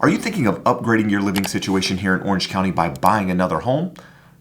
Are you thinking of upgrading your living situation here in Orange County by buying another home?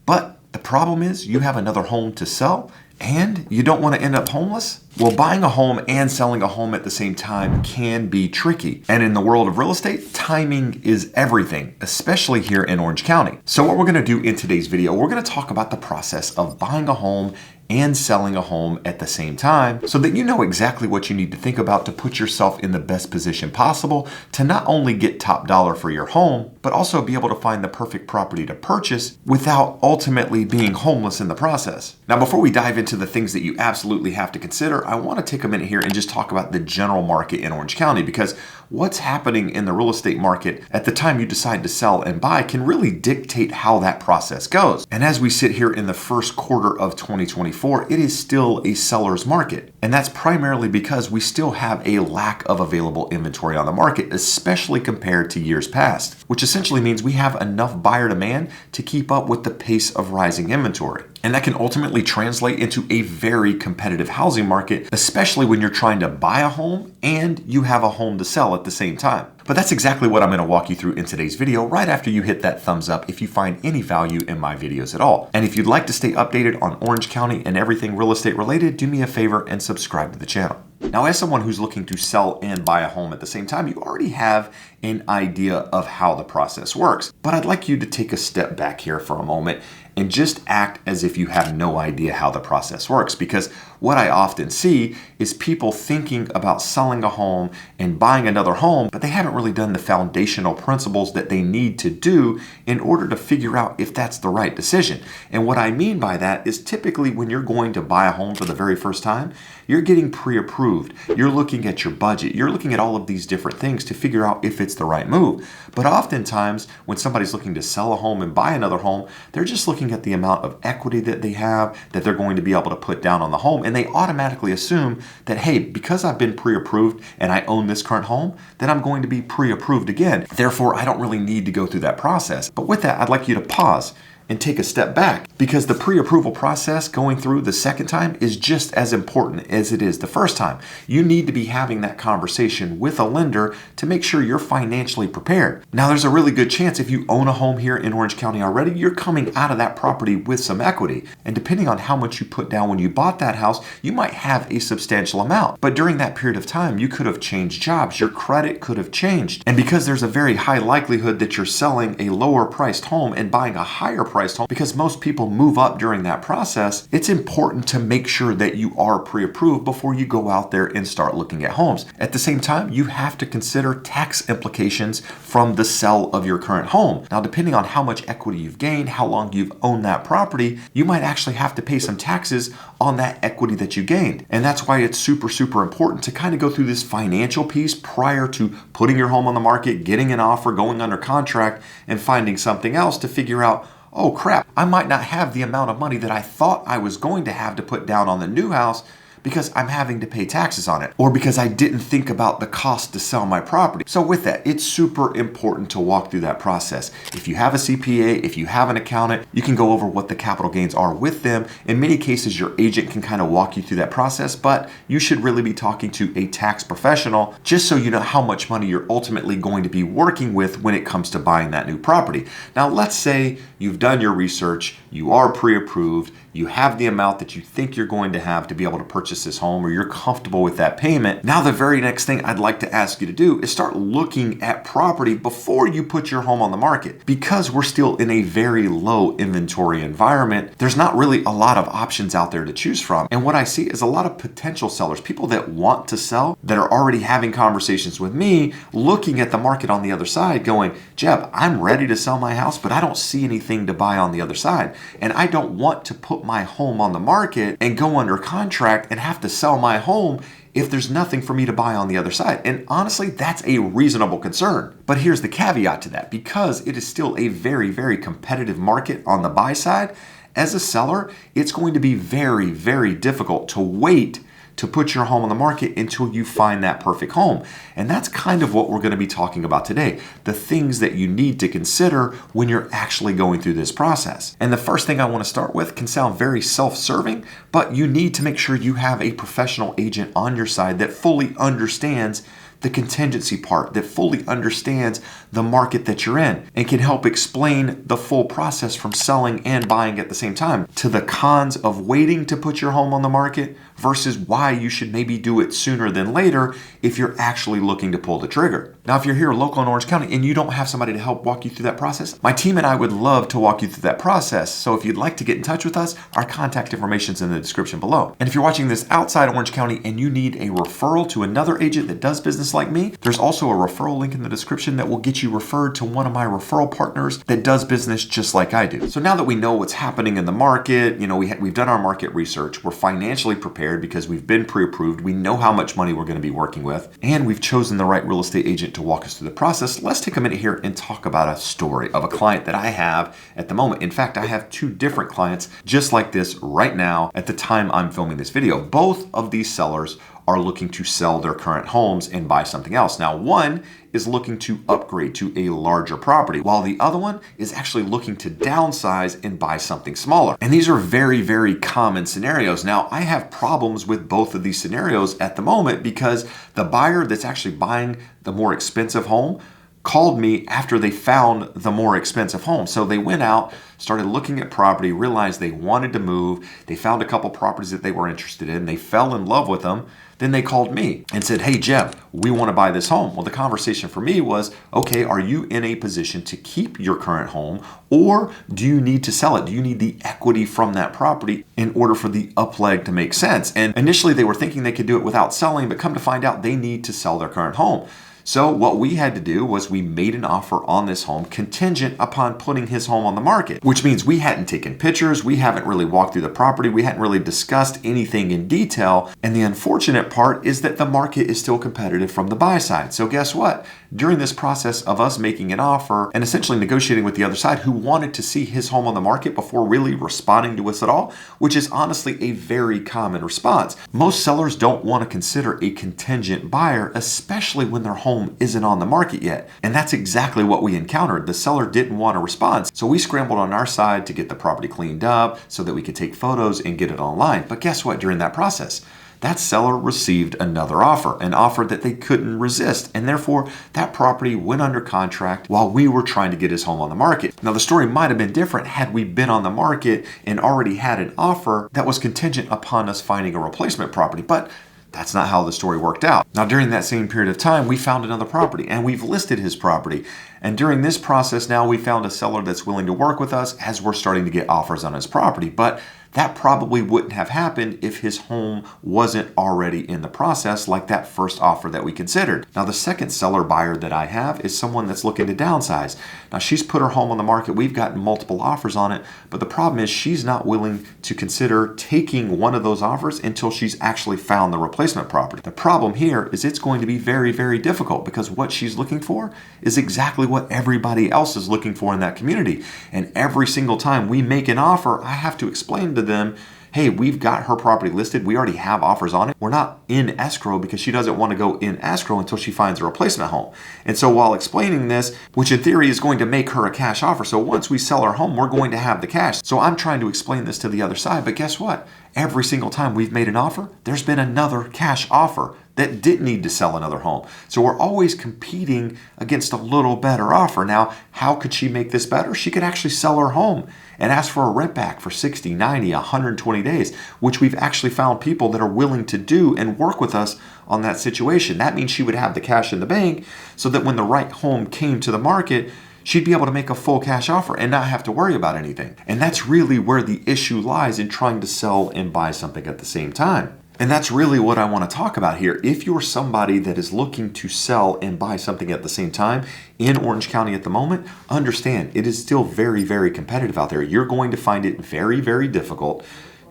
But the problem is you have another home to sell and you don't want to end up homeless? Well, buying a home and selling a home at the same time can be tricky. And in the world of real estate, timing is everything, especially here in Orange County. So what we're going to do in today's video, we're going to talk about the process of buying a home and selling a home at the same time so that you know exactly what you need to think about to put yourself in the best position possible to not only get top dollar for your home, but also be able to find the perfect property to purchase without ultimately being homeless in the process. Now, before we dive into the things that you absolutely have to consider, I want to take a minute here and just talk about the general market in Orange County, because what's happening in the real estate market at the time you decide to sell and buy can really dictate how that process goes. And as we sit here in the first quarter of 2024, it is still a seller's market. And that's primarily because we still have a lack of available inventory on the market, especially compared to years past, which essentially means we have enough buyer demand to keep up with the pace of rising inventory. And that can ultimately translate into a very competitive housing market, especially when you're trying to buy a home and you have a home to sell at the same time. But that's exactly what I'm going to walk you through in today's video right after you hit that thumbs up if you find any value in my videos at all. And if you'd like to stay updated on Orange County and everything real estate related, do me a favor and subscribe to the channel. Now, as someone who's looking to sell and buy a home at the same time, you already have an idea of how the process works. But I'd like you to take a step back here for a moment and just act as if you have no idea how the process works. Because what I often see is people thinking about selling a home and buying another home, but they haven't really done the foundational principles that they need to do in order to figure out if that's the right decision. And what I mean by that is typically when you're going to buy a home for the very first time, you're getting pre-approved. You're looking at your budget. You're looking at all of these different things to figure out if it's the right move. But oftentimes when somebody's looking to sell a home and buy another home, they're just looking at the amount of equity that they have, that they're going to be able to put down on the home. And they automatically assume that, hey, because I've been pre-approved and I own this current home, then I'm going to be pre-approved again. Therefore, I don't really need to go through that process. But with that, I'd like you to pause and take a step back, because the pre-approval process going through the second time is just as important as it is the first time. You need to be having that conversation with a lender to make sure you're financially prepared. Now, there's a really good chance if you own a home here in Orange County already, you're coming out of that property with some equity. And depending on how much you put down when you bought that house, you might have a substantial amount. But during that period of time, you could have changed jobs. Your credit could have changed. And because there's a very high likelihood that you're selling a lower priced home and buying a higher priced home, because most people move up during that process, it's important to make sure that you are pre-approved before you go out there and start looking at homes. At the same time, you have to consider tax implications from the sale of your current home. Now, depending on how much equity you've gained, how long you've owned that property, you might actually have to pay some taxes on that equity that you gained. And that's why it's super, super important to kind of go through this financial piece prior to putting your home on the market, getting an offer, going under contract, and finding something else to figure out, oh crap, I might not have the amount of money that I thought I was going to have to put down on the new house because I'm having to pay taxes on it, or because I didn't think about the cost to sell my property. So with that, it's super important to walk through that process. If you have a CPA, if you have an accountant, you can go over what the capital gains are with them. In many cases, your agent can kind of walk you through that process, but you should really be talking to a tax professional just so you know how much money you're ultimately going to be working with when it comes to buying that new property. Now, let's say you've done your research, you are pre-approved, you have the amount that you think you're going to have to be able to purchase this home, or you're comfortable with that payment. Now, the very next thing I'd like to ask you to do is start looking at property before you put your home on the market. Because we're still in a very low inventory environment, there's not really a lot of options out there to choose from. And what I see is a lot of potential sellers, people that want to sell, that are already having conversations with me, looking at the market on the other side going, Jeb, I'm ready to sell my house, but I don't see anything to buy on the other side. And I don't want to put my home on the market and go under contract and have to sell my home if there's nothing for me to buy on the other side. And honestly, that's a reasonable concern. But here's the caveat to that. Because it is still a very, very competitive market on the buy side, as a seller, it's going to be very, very difficult to wait to put your home on the market until you find that perfect home. And that's kind of what we're going to be talking about today, the things that you need to consider when you're actually going through this process. And the first thing I want to start with can sound very self-serving, but you need to make sure you have a professional agent on your side that fully understands the contingency part that fully understands the market that you're in and can help explain the full process from selling and buying at the same time, to the cons of waiting to put your home on the market versus why you should maybe do it sooner than later if you're actually looking to pull the trigger. Now, if you're here local in Orange County and you don't have somebody to help walk you through that process, my team and I would love to walk you through that process. So if you'd like to get in touch with us, our contact information is in the description below. And if you're watching this outside Orange County and you need a referral to another agent that does business like me, there's also a referral link in the description that will get you referred to one of my referral partners that does business just like I do. So now that we know what's happening in the market, we've done our market research, we're financially prepared because we've been pre-approved, we know how much money we're going to be working with, and we've chosen the right real estate agent to walk us through the process. Let's take a minute here and talk about a story of a client that I have at the moment. In fact, I have 2 different clients just like this right now at the time I'm filming this video. Both of these sellers are looking to sell their current homes and buy something else. Now, one is looking to upgrade to a larger property, while the other one is actually looking to downsize and buy something smaller. And these are very, very common scenarios. Now, I have problems with both of these scenarios at the moment because the buyer that's actually buying the more expensive home called me after they found the more expensive home. So they went out, started looking at property, realized they wanted to move. They found a couple properties that they were interested in. They fell in love with them. Then they called me and said, "Hey, Jeb, we want to buy this home." Well, the conversation for me was, okay, are you in a position to keep your current home, or do you need to sell it? Do you need the equity from that property in order for the upleg to make sense? And initially they were thinking they could do it without selling, but come to find out they need to sell their current home. So what we had to do was we made an offer on this home contingent upon putting his home on the market, which means we hadn't taken pictures, we haven't really walked through the property, we hadn't really discussed anything in detail. And the unfortunate part is that the market is still competitive from the buy side. So guess what? During this process of us making an offer and essentially negotiating with the other side who wanted to see his home on the market before really responding to us at all, which is honestly a very common response. Most sellers don't want to consider a contingent buyer, especially when their home isn't on the market yet. And that's exactly what we encountered. The seller didn't want to respond. So we scrambled on our side to get the property cleaned up so that we could take photos and get it online. But guess what? During that process, that seller received another offer, an offer that they couldn't resist. And therefore, that property went under contract while we were trying to get his home on the market. Now, the story might have been different had we been on the market and already had an offer that was contingent upon us finding a replacement property. But that's not how the story worked out. Now, during that same period of time, we found another property and we've listed his property. And during this process now, we found a seller that's willing to work with us as we're starting to get offers on his property. But that probably wouldn't have happened if his home wasn't already in the process like that first offer that we considered. Now, the second seller buyer that I have is someone that's looking to downsize. Now, she's put her home on the market. We've gotten multiple offers on it, but the problem is she's not willing to consider taking one of those offers until she's actually found the replacement property. The problem here is it's going to be very, very difficult because what she's looking for is exactly what everybody else is looking for in that community. And every single time we make an offer, I have to explain to them, hey, we've got her property listed. We already have offers on it. We're not in escrow because she doesn't want to go in escrow until she finds a replacement home. And so while explaining this, which in theory is going to make her a cash offer. So once we sell our home, we're going to have the cash. So I'm trying to explain this to the other side. But guess what? Every single time we've made an offer, there's been another cash offer that didn't need to sell another home. So we're always competing against a little better offer. Now, how could she make this better? She could actually sell her home and ask for a rent back for 60, 90, 120 days, which we've actually found people that are willing to do and work with us on that situation. That means she would have the cash in the bank so that when the right home came to the market, she'd be able to make a full cash offer and not have to worry about anything. And that's really where the issue lies in trying to sell and buy something at the same time. And that's really what I want to talk about here. If you're somebody that is looking to sell and buy something at the same time in Orange County at the moment, understand it is still very, very competitive out there. You're going to find it very, very difficult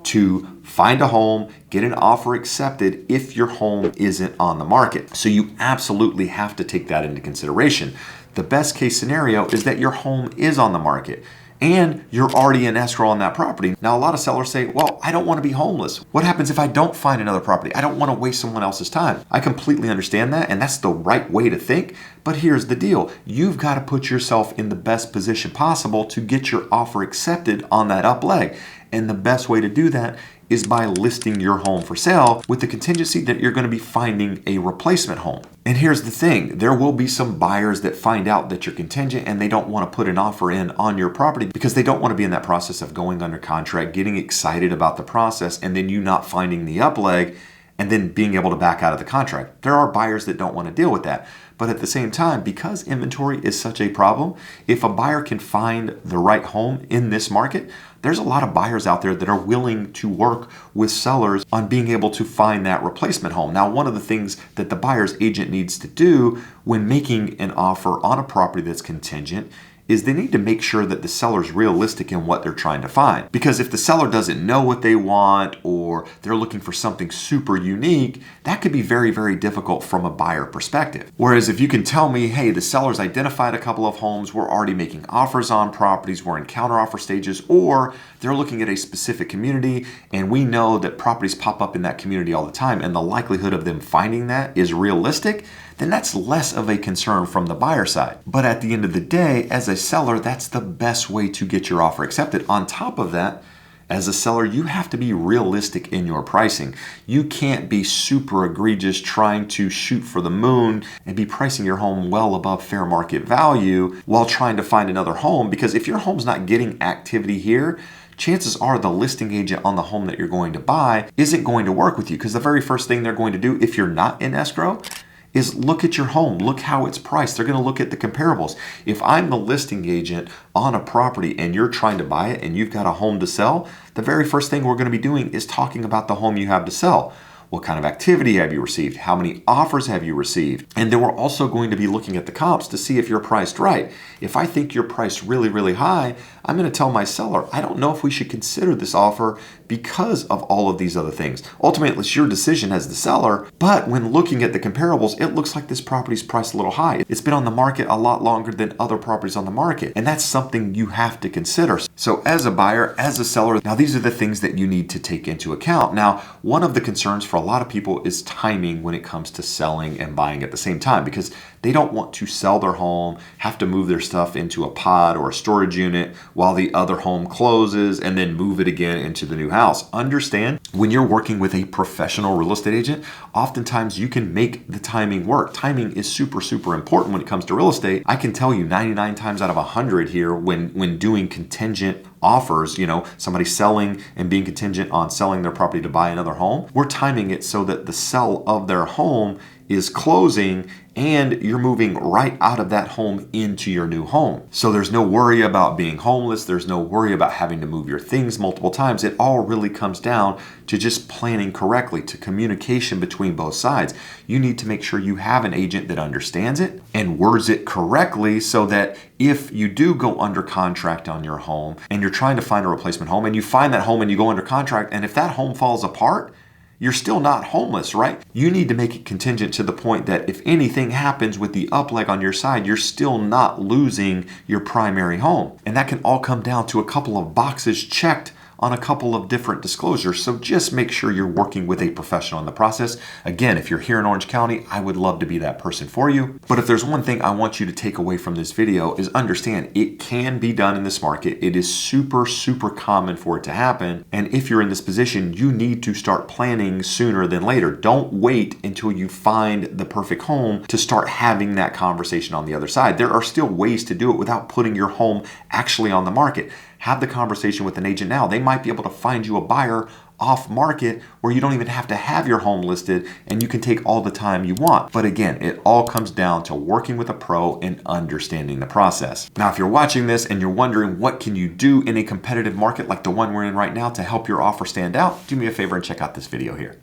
to find a home, get an offer accepted if your home isn't on the market. So you absolutely have to take that into consideration. The best case scenario is that your home is on the market and you're already in escrow on that property. Now, a lot of sellers say, well, I don't want to be homeless. What happens if I don't find another property? I don't want to waste someone else's time. I completely understand that, and that's the right way to think. But here's the deal. You've got to put yourself in the best position possible to get your offer accepted on that up leg. And the best way to do that is by listing your home for sale with the contingency that you're going to be finding a replacement home. And here's the thing, there will be some buyers that find out that you're contingent and they don't want to put an offer in on your property because they don't want to be in that process of going under contract, getting excited about the process, and then you not finding the up leg and then being able to back out of the contract. There are buyers that don't want to deal with that. But at the same time, because inventory is such a problem, if a buyer can find the right home in this market, there's a lot of buyers out there that are willing to work with sellers on being able to find that replacement home. Now, one of the things that the buyer's agent needs to do when making an offer on a property that's contingent is they need to make sure that the seller's realistic in what they're trying to find. Because if the seller doesn't know what they want or they're looking for something super unique, that could be very, very difficult from a buyer perspective. Whereas if you can tell me, hey, the seller's identified a couple of homes, we're already making offers on properties, we're in counteroffer stages, or they're looking at a specific community and we know that properties pop up in that community all the time and the likelihood of them finding that is realistic, then that's less of a concern from the buyer side. But at the end of the day, as a seller, that's the best way to get your offer accepted. On top of that, as a seller, you have to be realistic in your pricing. You can't be super egregious trying to shoot for the moon and be pricing your home well above fair market value while trying to find another home, because if your home's not getting activity here, chances are the listing agent on the home that you're going to buy isn't going to work with you, because the very first thing they're going to do if you're not in escrow is look at your home, look how it's priced. They're going to look at the comparables. If I'm the listing agent on a property and you're trying to buy it and you've got a home to sell, the very first thing we're going to be doing is talking about the home you have to sell. What kind of activity have you received? How many offers have you received? And then we're also going to be looking at the comps to see if you're priced right. If I think you're priced really, really high, I'm going to tell my seller, I don't know if we should consider this offer because of all of these other things. Ultimately, it's your decision as the seller, but when looking at the comparables, it looks like this property's priced a little high. It's been on the market a lot longer than other properties on the market, and that's something you have to consider. So as a buyer, as a seller, now these are the things that you need to take into account. Now, one of the concerns for a lot of people is timing when it comes to selling and buying at the same time, because they don't want to sell their home, have to move their stuff into a pod or a storage unit while the other home closes and then move it again into the new house. Understand, when you're working with a professional real estate agent, oftentimes you can make the timing work. Timing is super, super important when it comes to real estate. I can tell you 99 times out of 100 here when doing contingent offers, somebody selling and being contingent on selling their property to buy another home, we're timing it so that the sell of their home is closing and you're moving right out of that home into your new home. So there's no worry about being homeless. There's no worry about having to move your things multiple times. It all really comes down to just planning correctly, to communication between both sides. You need to make sure you have an agent that understands it and words it correctly so that if you do go under contract on your home and you're trying to find a replacement home and you find that home and you go under contract, and if that home falls apart, you're still not homeless, right? You need to make it contingent to the point that if anything happens with the up leg on your side, you're still not losing your primary home. And that can all come down to a couple of boxes checked on a couple of different disclosures. So just make sure you're working with a professional in the process. Again, if you're here in Orange County, I would love to be that person for you. But if there's one thing I want you to take away from this video is understand it can be done in this market. It is super, super common for it to happen. And if you're in this position, you need to start planning sooner than later. Don't wait until you find the perfect home to start having that conversation on the other side. There are still ways to do it without putting your home actually on the market. Have the conversation with an agent now. They might be able to find you a buyer off market where you don't even have to have your home listed and you can take all the time you want. But again, it all comes down to working with a pro and understanding the process. Now, if you're watching this and you're wondering what can you do in a competitive market like the one we're in right now to help your offer stand out, do me a favor and check out this video here.